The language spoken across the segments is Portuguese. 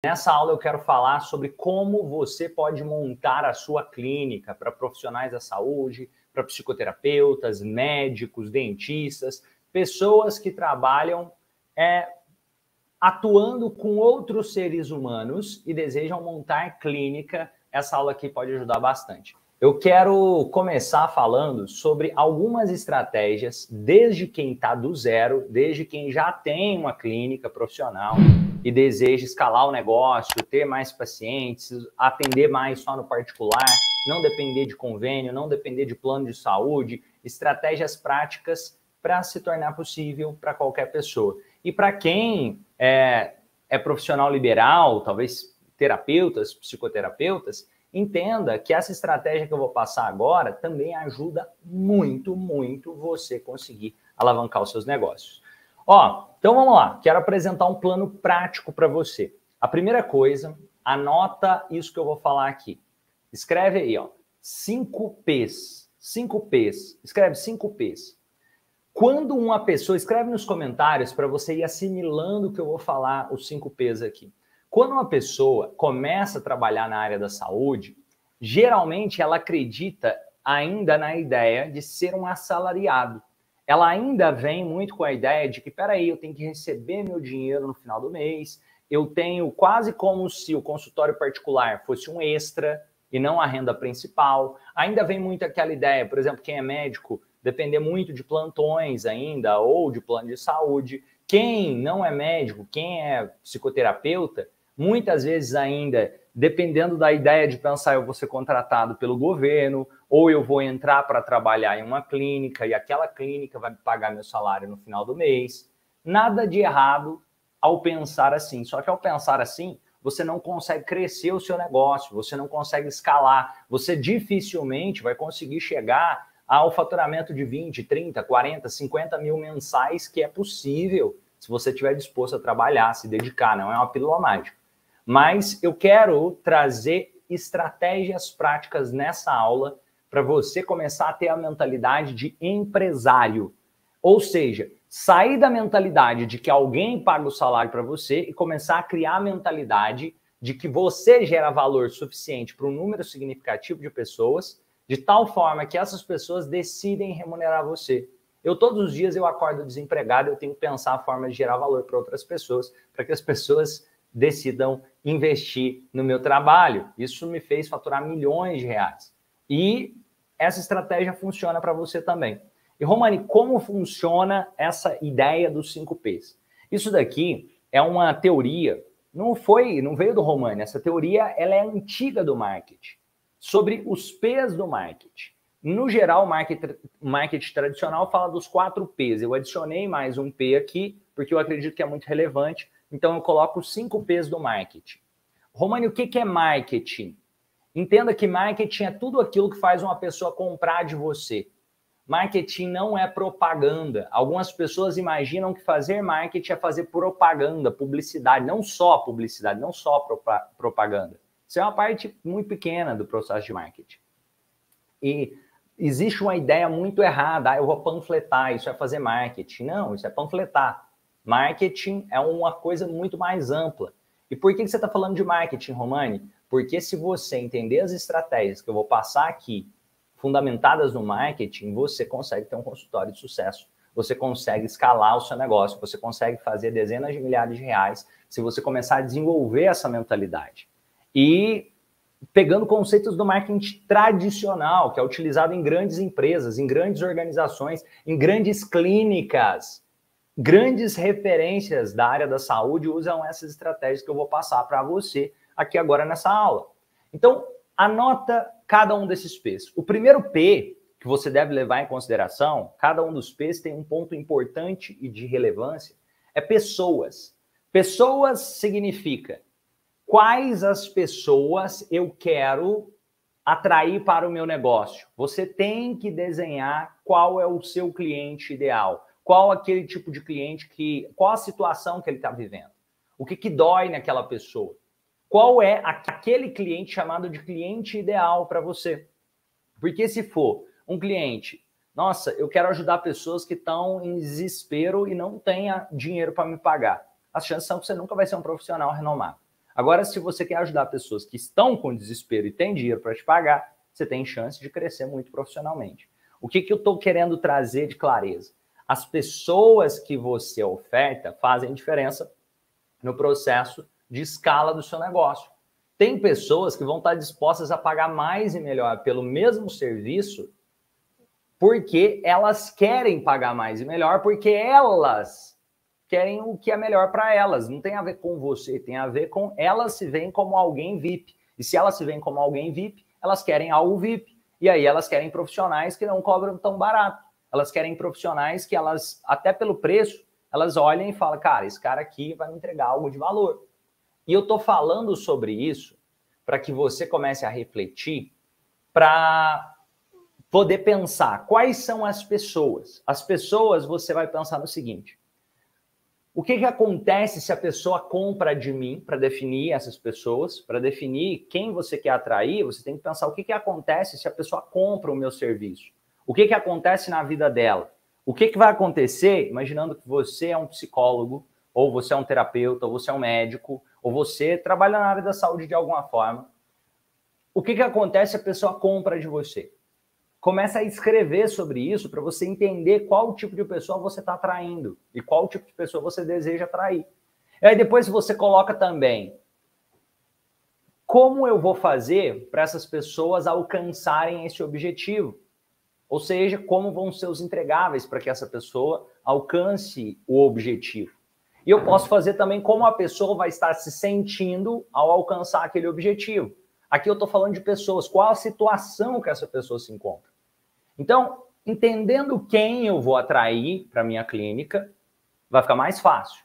Nessa aula eu quero falar sobre como você pode montar a sua clínica para profissionais da saúde, para psicoterapeutas, médicos, dentistas, pessoas que trabalham atuando com outros seres humanos e desejam montar clínica. Essa aula aqui pode ajudar bastante. Eu quero começar falando sobre algumas estratégias, desde quem está do zero, desde quem já tem uma clínica profissional e deseja escalar o negócio, ter mais pacientes, atender mais só no particular, não depender de convênio, não depender de plano de saúde, estratégias práticas para se tornar possível para qualquer pessoa. E para quem é profissional liberal, talvez terapeutas, psicoterapeutas, entenda que essa estratégia que eu vou passar agora também ajuda muito, muito você conseguir alavancar os seus negócios. Então vamos lá. Quero apresentar um plano prático para você. A primeira coisa, anota isso que eu vou falar aqui. Escreve aí, 5 P's. 5 P's. Escreve 5 P's. Quando uma pessoa... Escreve nos comentários para você ir assimilando o que eu vou falar, os 5 P's aqui. Quando uma pessoa começa a trabalhar na área da saúde, geralmente ela acredita ainda na ideia de ser um assalariado. Ela ainda vem muito com a ideia de que, peraí, eu tenho que receber meu dinheiro no final do mês, eu tenho quase como se o consultório particular fosse um extra e não a renda principal. Ainda vem muito aquela ideia, por exemplo, quem é médico, depender muito de plantões ainda ou de plano de saúde. Quem não é médico, quem é psicoterapeuta, muitas vezes ainda, dependendo da ideia de pensar eu vou ser contratado pelo governo, ou eu vou entrar para trabalhar em uma clínica e aquela clínica vai me pagar meu salário no final do mês. Nada de errado ao pensar assim. Só que ao pensar assim, você não consegue crescer o seu negócio, você não consegue escalar, você dificilmente vai conseguir chegar ao faturamento de 20, 30, 40, 50 mil mensais, que é possível se você estiver disposto a trabalhar, se dedicar, não é uma pílula mágica. Mas eu quero trazer estratégias práticas nessa aula para você começar a ter a mentalidade de empresário. Ou seja, sair da mentalidade de que alguém paga o salário para você e começar a criar a mentalidade de que você gera valor suficiente para um número significativo de pessoas, de tal forma que essas pessoas decidem remunerar você. Todos os dias eu acordo desempregado, eu tenho que pensar a forma de gerar valor para outras pessoas, para que as pessoas decidam investir no meu trabalho. Isso me fez faturar milhões de reais. E essa estratégia funciona para você também. E, Romani, como funciona essa ideia dos 5 P's? Isso daqui é uma teoria, não veio do Romani, essa teoria ela é antiga do marketing, sobre os P's do marketing. No geral, o marketing tradicional fala dos 4 P's. Eu adicionei mais um P aqui, porque eu acredito que é muito relevante. Então, eu coloco os 5 P's do marketing. Romani, o que é marketing? Entenda que marketing é tudo aquilo que faz uma pessoa comprar de você. Marketing não é propaganda. Algumas pessoas imaginam que fazer marketing é fazer propaganda, publicidade. Não só publicidade, não só propaganda. Isso é uma parte muito pequena do processo de marketing. E existe uma ideia muito errada. Eu vou panfletar, isso é fazer marketing. Não, isso é panfletar. Marketing é uma coisa muito mais ampla. E por que você está falando de marketing, Romani? Porque se você entender as estratégias que eu vou passar aqui, fundamentadas no marketing, você consegue ter um consultório de sucesso. Você consegue escalar o seu negócio, você consegue fazer dezenas de milhares de reais se você começar a desenvolver essa mentalidade. E pegando conceitos do marketing tradicional, que é utilizado em grandes empresas, em grandes organizações, em grandes clínicas. Grandes referências da área da saúde usam essas estratégias que eu vou passar para você aqui agora nessa aula. Então, anota cada um desses P's. O primeiro P que você deve levar em consideração, cada um dos P's tem um ponto importante e de relevância, é pessoas. Pessoas significa quais as pessoas eu quero atrair para o meu negócio. Você tem que desenhar qual é o seu cliente ideal. Qual aquele tipo de cliente qual a situação que ele está vivendo? O que dói naquela pessoa? Qual é aquele cliente chamado de cliente ideal para você? Porque se for um cliente, nossa, eu quero ajudar pessoas que estão em desespero e não têm dinheiro para me pagar, as chances são que você nunca vai ser um profissional renomado. Agora, se você quer ajudar pessoas que estão com desespero e têm dinheiro para te pagar, você tem chance de crescer muito profissionalmente. O que eu estou querendo trazer de clareza? As pessoas que você oferta fazem diferença no processo de escala do seu negócio. Tem pessoas que vão estar dispostas a pagar mais e melhor pelo mesmo serviço porque elas querem pagar mais e melhor, porque elas querem o que é melhor para elas. Não tem a ver com você, tem a ver com elas se veem como alguém VIP. E se elas se veem como alguém VIP, elas querem algo VIP. E aí elas querem profissionais que não cobram tão barato. Elas querem profissionais que elas, até pelo preço, elas olhem e falam, cara, esse cara aqui vai me entregar algo de valor. E eu estou falando sobre isso para que você comece a refletir, para poder pensar quais são as pessoas. As pessoas, você vai pensar no seguinte: o que acontece se a pessoa compra de mim? Para definir essas pessoas, para definir quem você quer atrair, você tem que pensar o que acontece se a pessoa compra o meu serviço. O que acontece na vida dela? O que vai acontecer, imaginando que você é um psicólogo, ou você é um terapeuta, ou você é um médico, ou você trabalha na área da saúde de alguma forma. O que acontece se a pessoa compra de você? Começa a escrever sobre isso para você entender qual tipo de pessoa você está atraindo e qual tipo de pessoa você deseja atrair. E aí depois você coloca também como eu vou fazer para essas pessoas alcançarem esse objetivo. Ou seja, como vão ser os entregáveis para que essa pessoa alcance o objetivo. E eu posso fazer também como a pessoa vai estar se sentindo ao alcançar aquele objetivo. Aqui eu estou falando de pessoas, qual a situação que essa pessoa se encontra. Então, entendendo quem eu vou atrair para a minha clínica, vai ficar mais fácil.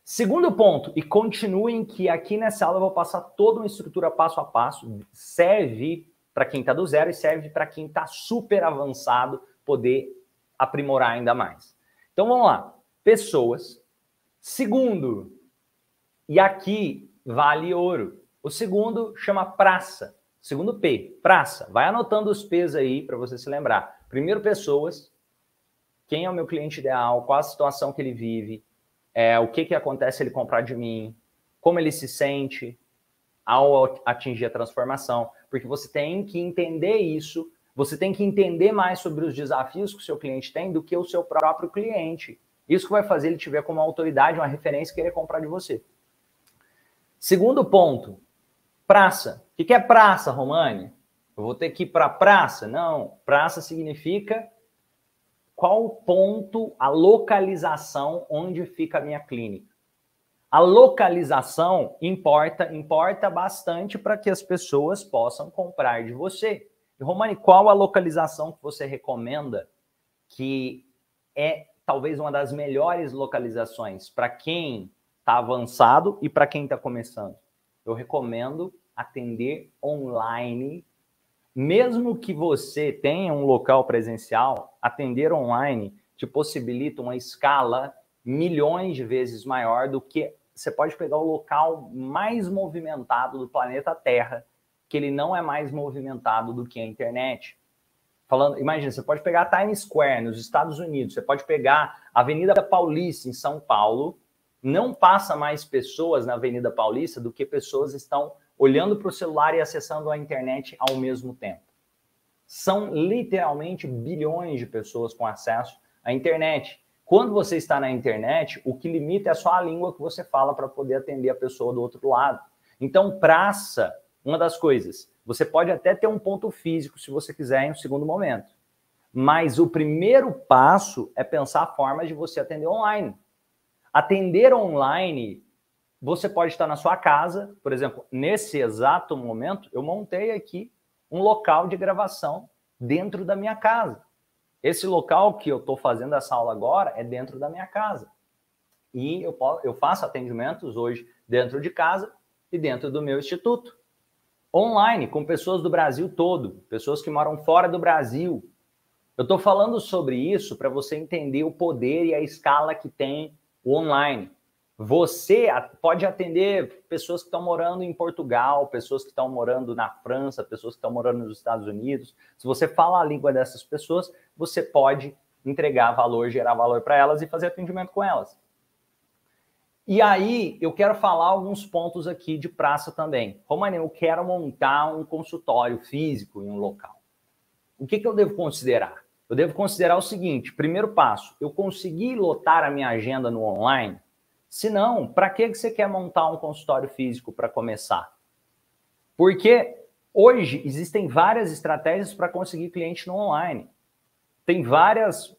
Segundo ponto, e continuem que aqui nessa aula eu vou passar toda uma estrutura passo a passo, serve para quem está do zero e serve para quem está super avançado poder aprimorar ainda mais. Então vamos lá, pessoas. Segundo, e aqui vale ouro. O segundo chama praça. Segundo P, praça. Vai anotando os P's aí para você se lembrar. Primeiro, pessoas. Quem é o meu cliente ideal? Qual a situação que ele vive? O que acontece se ele comprar de mim? Como ele se sente ao atingir a transformação? Porque você tem que entender isso. Você tem que entender mais sobre os desafios que o seu cliente tem do que o seu próprio cliente. Isso que vai fazer ele te ver como uma autoridade, uma referência e querer comprar de você. Segundo ponto, praça. O que é praça, Romani? Eu vou ter que ir para a praça? Não, praça significa qual o ponto, a localização onde fica a minha clínica. A localização importa bastante para que as pessoas possam comprar de você. E, Romani, qual a localização que você recomenda que é talvez uma das melhores localizações para quem está avançado e para quem está começando? Eu recomendo atender online. Mesmo que você tenha um local presencial, atender online te possibilita uma escala milhões de vezes maior do que você pode pegar o local mais movimentado do planeta Terra, que ele não é mais movimentado do que a internet. Imagina, você pode pegar a Times Square nos Estados Unidos, você pode pegar a Avenida Paulista em São Paulo, não passa mais pessoas na Avenida Paulista do que pessoas estão olhando para o celular e acessando a internet ao mesmo tempo. São literalmente bilhões de pessoas com acesso à internet. Quando você está na internet, o que limita é só a língua que você fala para poder atender a pessoa do outro lado. Então, praça, uma das coisas, você pode até ter um ponto físico se você quiser em um segundo momento. Mas o primeiro passo é pensar formas de você atender online. Atender online, você pode estar na sua casa, por exemplo, nesse exato momento, eu montei aqui um local de gravação dentro da minha casa. Esse local que eu estou fazendo essa aula agora é dentro da minha casa. E eu faço atendimentos hoje dentro de casa e dentro do meu instituto. Online, com pessoas do Brasil todo, pessoas que moram fora do Brasil. Eu estou falando sobre isso para você entender o poder e a escala que tem o online. Você pode atender pessoas que estão morando em Portugal, pessoas que estão morando na França, pessoas que estão morando nos Estados Unidos. Se você fala a língua dessas pessoas, você pode entregar valor, gerar valor para elas e fazer atendimento com elas. E aí, eu quero falar alguns pontos aqui de praça também. Romani, eu quero montar um consultório físico em um local. O que eu devo considerar? Eu devo considerar o seguinte, primeiro passo, eu consegui lotar a minha agenda no online? Se não, para que você quer montar um consultório físico para começar? Porque hoje existem várias estratégias para conseguir cliente no online. Tem várias,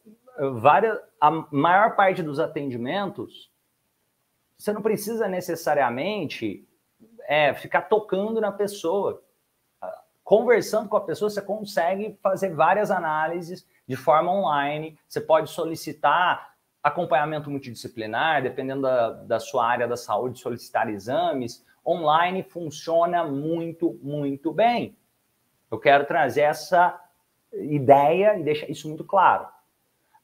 a maior parte dos atendimentos, você não precisa necessariamente ficar tocando na pessoa. Conversando com a pessoa, você consegue fazer várias análises de forma online. Você pode solicitar acompanhamento multidisciplinar, dependendo da sua área da saúde, solicitar exames. Online funciona muito, muito bem. Eu quero trazer essa ideia e deixar isso muito claro.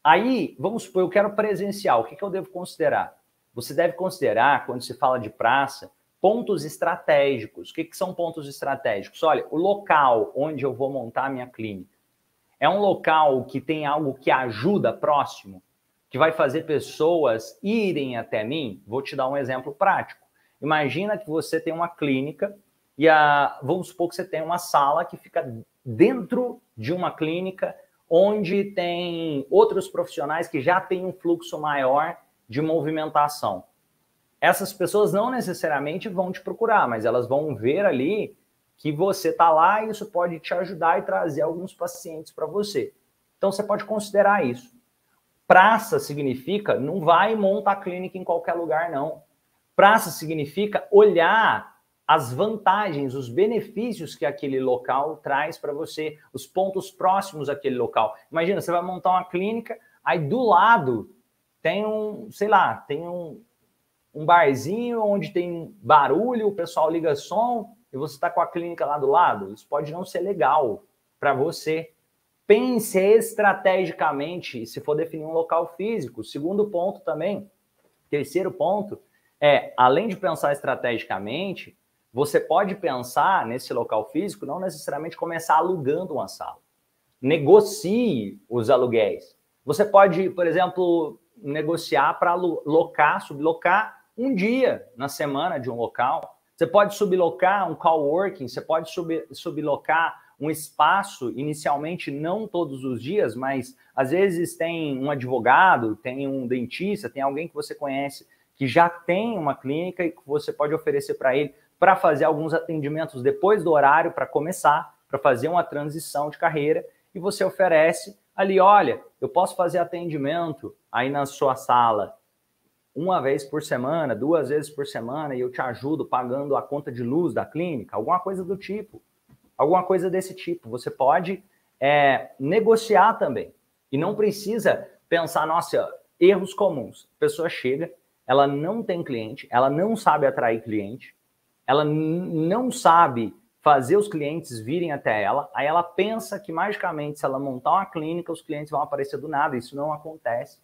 Aí, vamos supor, eu quero presencial. O que eu devo considerar? Você deve considerar, quando se fala de praça, pontos estratégicos. O que são pontos estratégicos? Olha, o local onde eu vou montar a minha clínica é um local que tem algo que ajuda próximo, que vai fazer pessoas irem até mim? Vou te dar um exemplo prático. Imagina que você tem uma clínica e vamos supor que você tem uma sala que fica dentro de uma clínica onde tem outros profissionais que já têm um fluxo maior de movimentação. Essas pessoas não necessariamente vão te procurar, mas elas vão ver ali que você está lá e isso pode te ajudar e trazer alguns pacientes para você. Então, você pode considerar isso. Praça significa, não vai e monta a clínica em qualquer lugar, não. Praça significa olhar as vantagens, os benefícios que aquele local traz para você, os pontos próximos àquele local. Imagina, você vai montar uma clínica, aí do lado tem um barzinho onde tem barulho, o pessoal liga som e você está com a clínica lá do lado. Isso pode não ser legal para você. Pense estrategicamente se for definir um local físico. Segundo ponto também, terceiro ponto, além de pensar estrategicamente, você pode pensar nesse local físico, não necessariamente começar alugando uma sala. Negocie os aluguéis. Você pode, por exemplo, negociar para sublocar um dia na semana de um local. Você pode sublocar um coworking, você pode sublocar um espaço, inicialmente não todos os dias, mas às vezes tem um advogado, tem um dentista, tem alguém que você conhece que já tem uma clínica e que você pode oferecer para ele para fazer alguns atendimentos depois do horário para começar, para fazer uma transição de carreira, e você oferece ali, olha, eu posso fazer atendimento aí na sua sala uma vez por semana, 2 vezes por semana, e eu te ajudo pagando a conta de luz da clínica, alguma coisa do tipo, alguma coisa desse tipo. Você pode negociar também, e não precisa pensar, nossa, erros comuns. A pessoa chega, ela não tem cliente, ela não sabe atrair cliente, ela não sabe fazer os clientes virem até ela, aí ela pensa que magicamente se ela montar uma clínica, os clientes vão aparecer do nada. Isso não acontece.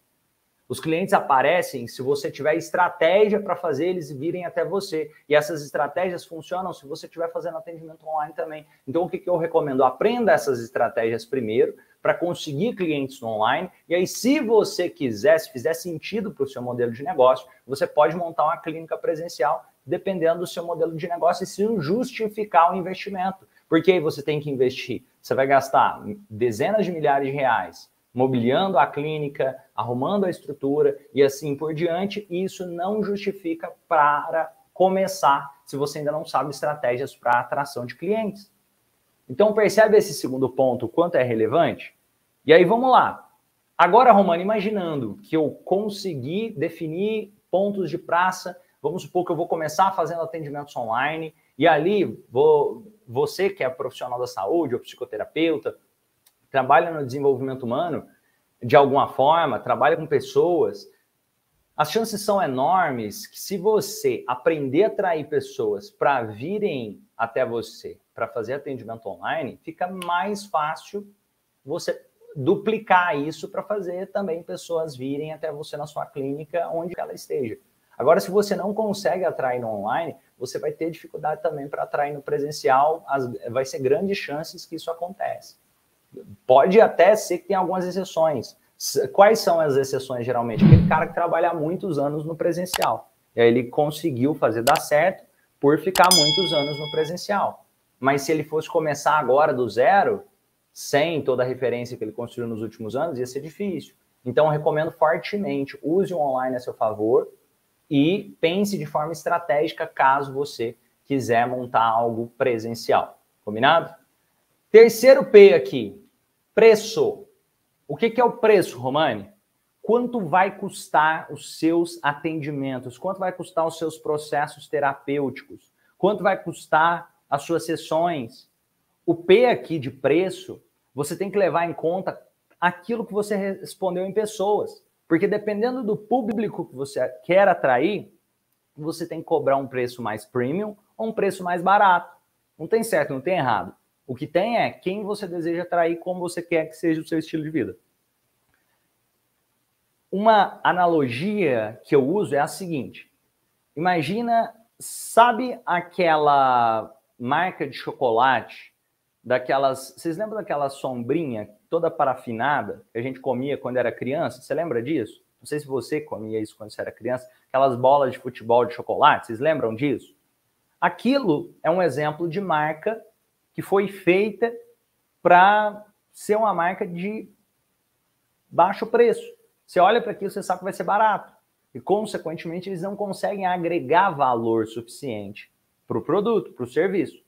Os clientes aparecem se você tiver estratégia para fazer eles virem até você. E essas estratégias funcionam se você estiver fazendo atendimento online também. Então, o que eu recomendo? Aprenda essas estratégias primeiro para conseguir clientes no online. E aí, se você quiser, se fizer sentido para o seu modelo de negócio, você pode montar uma clínica presencial, dependendo do seu modelo de negócio e se justificar o investimento. Porque aí você tem que investir. Você vai gastar dezenas de milhares de reais mobiliando a clínica, arrumando a estrutura e assim por diante. E isso não justifica para começar se você ainda não sabe estratégias para atração de clientes. Então percebe esse segundo ponto, o quanto é relevante? E aí vamos lá. Agora, Romano, imaginando que eu consegui definir pontos de praça, vamos supor que eu vou começar fazendo atendimentos online e ali você que é profissional da saúde ou psicoterapeuta, trabalha no desenvolvimento humano de alguma forma, trabalha com pessoas, as chances são enormes que se você aprender a atrair pessoas para virem até você, para fazer atendimento online, fica mais fácil você duplicar isso para fazer também pessoas virem até você na sua clínica, onde ela esteja. Agora, se você não consegue atrair no online, você vai ter dificuldade também para atrair no presencial, vai ser grandes chances que isso aconteça. Pode até ser que tenha algumas exceções. Quais são as exceções, geralmente? Aquele cara que trabalha há muitos anos no presencial. E aí ele conseguiu fazer dar certo por ficar muitos anos no presencial. Mas se ele fosse começar agora do zero, sem toda a referência que ele construiu nos últimos anos, ia ser difícil. Então, eu recomendo fortemente, use o online a seu favor e pense de forma estratégica caso você quiser montar algo presencial. Combinado? Terceiro P aqui, preço. O que é o preço, Romani? Quanto vai custar os seus atendimentos? Quanto vai custar os seus processos terapêuticos? Quanto vai custar as suas sessões? O P aqui de preço, você tem que levar em conta aquilo que você respondeu em pessoas. Porque dependendo do público que você quer atrair, você tem que cobrar um preço mais premium ou um preço mais barato. Não tem certo, não tem errado. O que tem é quem você deseja atrair, como você quer que seja o seu estilo de vida. Uma analogia que eu uso é a seguinte. Imagina, sabe aquela marca de chocolate, daquelas... Vocês lembram daquela sombrinha toda parafinada que a gente comia quando era criança? Você lembra disso? Não sei se você comia isso quando você era criança. Aquelas bolas de futebol de chocolate, vocês lembram disso? Aquilo é um exemplo de marca que foi feita para ser uma marca de baixo preço. Você olha para aquilo, você sabe que vai ser barato. E, consequentemente, eles não conseguem agregar valor suficiente para o produto, para o serviço.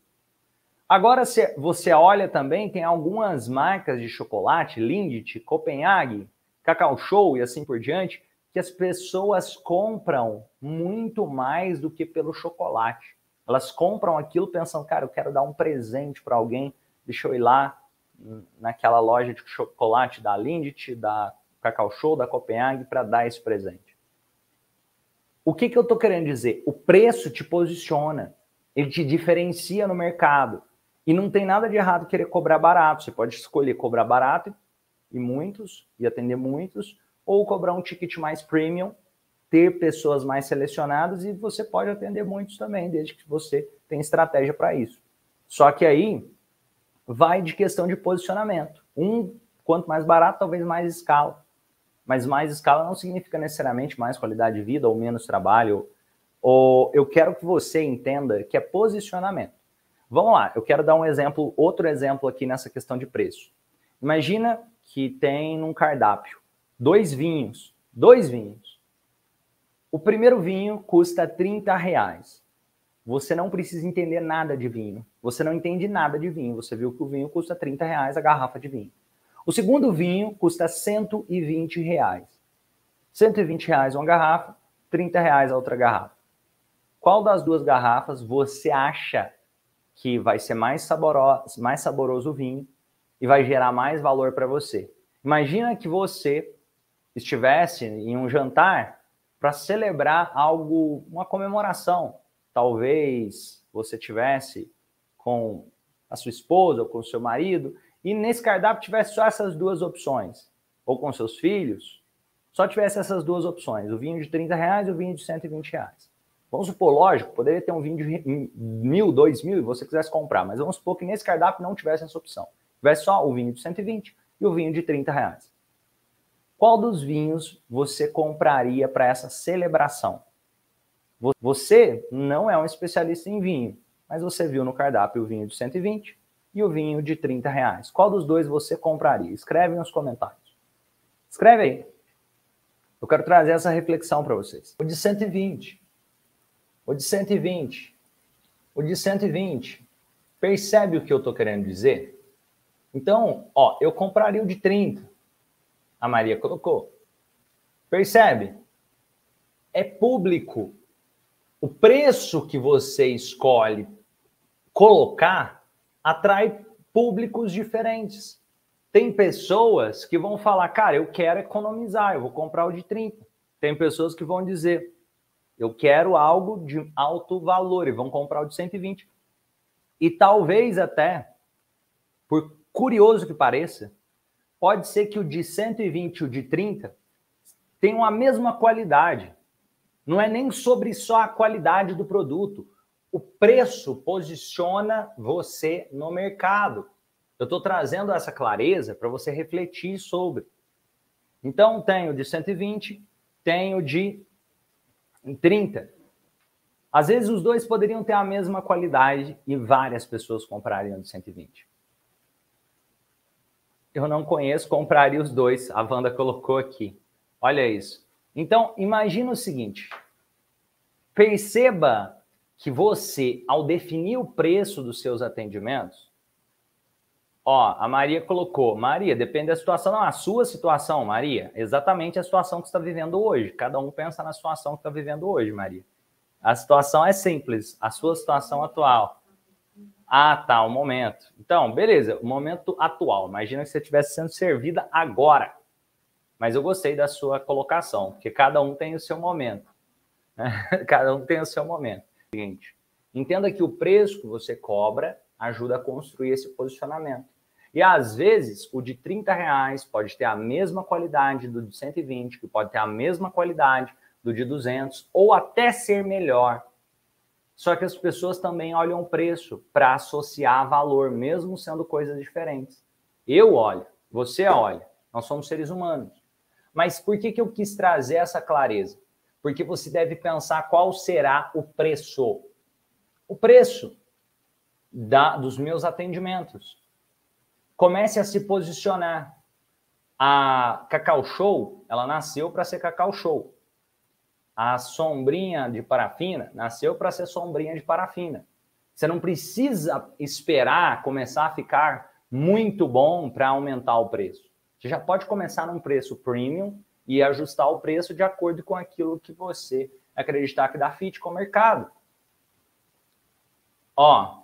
Agora, se você olha também, tem algumas marcas de chocolate, Lindt, Copenhague, Cacau Show e assim por diante, que as pessoas compram muito mais do que pelo chocolate. Elas compram aquilo pensando, cara, eu quero dar um presente para alguém, deixa eu ir lá naquela loja de chocolate da Lindt, da Cacau Show, da Copenhague, para dar esse presente. O que eu estou querendo dizer? O preço te posiciona, ele te diferencia no mercado. E não tem nada de errado querer cobrar barato. Você pode escolher cobrar barato e muitos, e atender muitos, ou cobrar um ticket mais premium, ter pessoas mais selecionadas, e você pode atender muitos também, desde que você tenha estratégia para isso. Só que aí vai de questão de posicionamento. Quanto mais barato, talvez mais escala. Mas mais escala não significa necessariamente mais qualidade de vida ou menos trabalho. Ou eu quero que você entenda que é posicionamento. Vamos lá, eu quero dar um exemplo, outro exemplo aqui nessa questão de preço. Imagina que tem num cardápio 2 vinhos. O primeiro vinho custa R$30. Você não precisa entender nada de vinho. Você não entende nada de vinho. Você viu que o vinho custa R$30 a garrafa de vinho. O segundo vinho custa R$120. R$120 uma garrafa, R$30 a outra garrafa. Qual das duas garrafas você acha que vai ser mais saboroso o vinho e vai gerar mais valor para você? Imagina que você estivesse em um jantar para celebrar algo, uma comemoração. Talvez você tivesse com a sua esposa ou com o seu marido e nesse cardápio tivesse só essas duas opções. Ou com seus filhos, só tivesse essas duas opções, o vinho de R$30 e o vinho de R$120. Vamos supor, lógico, poderia ter um vinho de R$1.000, R$2.000 e você quisesse comprar, mas vamos supor que nesse cardápio não tivesse essa opção. Tivesse só o vinho de 120 e o vinho de R$30. Qual dos vinhos você compraria para essa celebração? Você não é um especialista em vinho, mas você viu no cardápio o vinho de 120 e o vinho de R$30. Qual dos dois você compraria? Escreve nos comentários. Escreve aí. Eu quero trazer essa reflexão para vocês. O de 120. O de 120. O de 120. Percebe o que eu estou querendo dizer? Então, ó, eu compraria o de 30. A Maria colocou. Percebe? É público. O preço que você escolhe colocar atrai públicos diferentes. Tem pessoas que vão falar, cara, eu quero economizar, eu vou comprar o de 30. Tem pessoas que vão dizer, eu quero algo de alto valor e vão comprar o de 120. E talvez até, por curioso que pareça, pode ser que o de 120 e o de 30 tenham a mesma qualidade. Não é nem sobre só a qualidade do produto. O preço posiciona você no mercado. Eu estou trazendo essa clareza para você refletir sobre. Então, tenho de 120, tenho de 30. Às vezes os dois poderiam ter a mesma qualidade e várias pessoas comprariam de 120. Eu não conheço, compraria os dois. A Wanda colocou aqui. Olha isso. Então, imagina o seguinte. Perceba que você, ao definir o preço dos seus atendimentos, ó, a Maria colocou, Maria, depende da situação. Não, a sua situação, Maria, exatamente a situação que você está vivendo hoje. Cada um pensa na situação que está vivendo hoje, Maria. A situação é simples, a sua situação atual. Ah, tá, o momento. Então, beleza, o momento atual. Imagina que você estivesse sendo servida agora. Mas eu gostei da sua colocação, porque cada um tem o seu momento. Cada um tem o seu momento. Seguinte, entenda que o preço que você cobra ajuda a construir esse posicionamento. E às vezes, o de R$30 pode ter a mesma qualidade do de 120, que pode ter a mesma qualidade do de 200, ou até ser melhor. Só que as pessoas também olham o preço para associar valor, mesmo sendo coisas diferentes. Eu olho, você olha, nós somos seres humanos. Mas por que eu quis trazer essa clareza? Porque você deve pensar qual será o preço. O preço dos meus atendimentos. Comece a se posicionar. A Cacau Show, ela nasceu para ser Cacau Show. A sombrinha de parafina nasceu para ser sombrinha de parafina. Você não precisa esperar começar a ficar muito bom para aumentar o preço. Você já pode começar num preço premium e ajustar o preço de acordo com aquilo que você acreditar que dá fit com o mercado. Ó,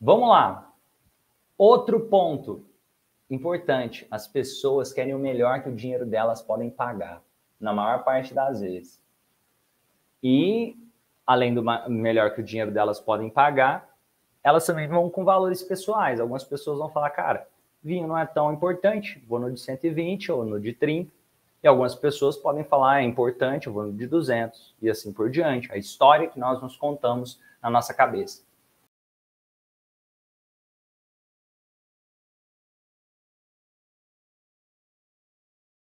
vamos lá. Outro ponto importante. As pessoas querem o melhor que o dinheiro delas podem pagar, na maior parte das vezes. E, além do melhor que o dinheiro delas podem pagar, elas também vão com valores pessoais. Algumas pessoas vão falar, cara, vinho não é tão importante, vou no de 120 ou no de 30. E algumas pessoas podem falar, é importante, eu vou no de 200, e assim por diante. A história que nós nos contamos na nossa cabeça.